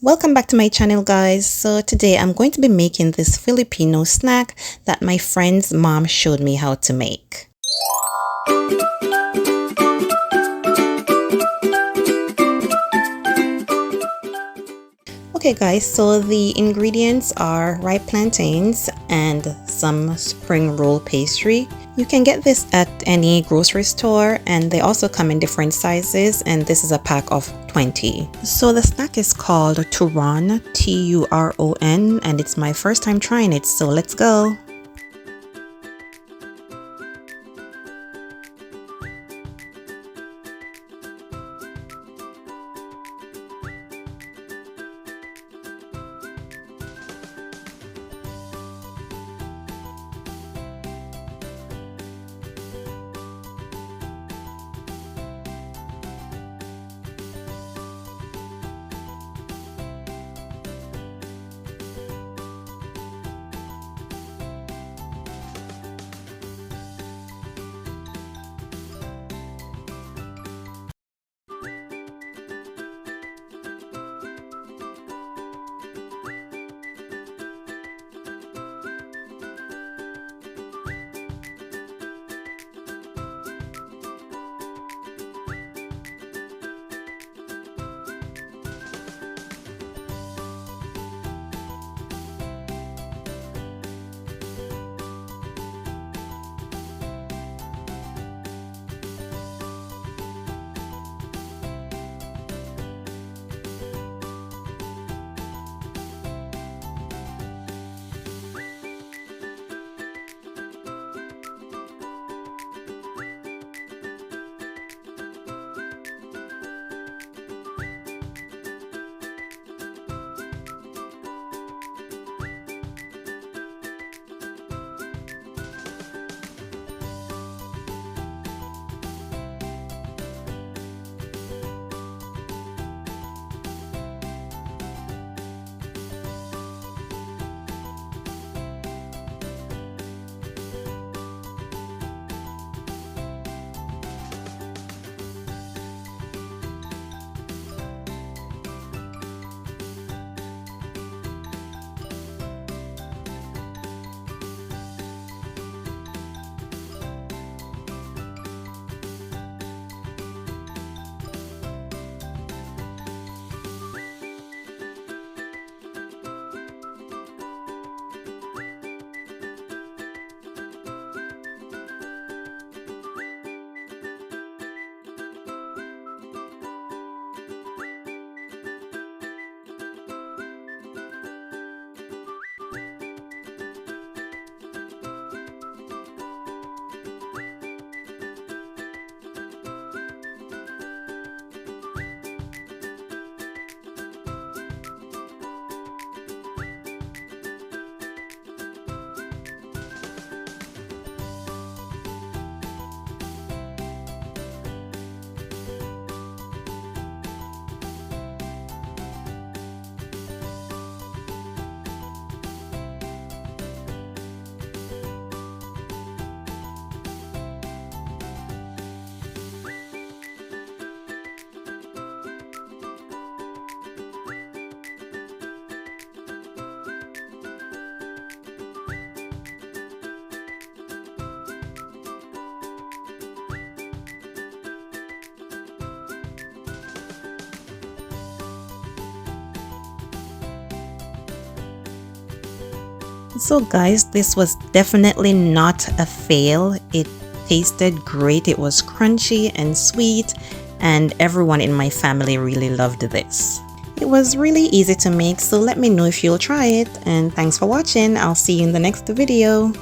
Welcome back to my channel, guys. So today I'm going to be making this Filipino snack that my friend's mom showed me how to make. Okay guys, so the ingredients are ripe plantains and some spring roll pastry. You can get this at any grocery store and they also come in different sizes, and this is a pack of 20. So the snack is called Turon, Turon, and it's my first time trying it, so let's go. So guys, this was definitely not a fail. It tasted great. It was crunchy and sweet, and everyone in my family really loved this. It was really easy to make, so let me know if you'll try it, and thanks for watching. I'll see you in the next video.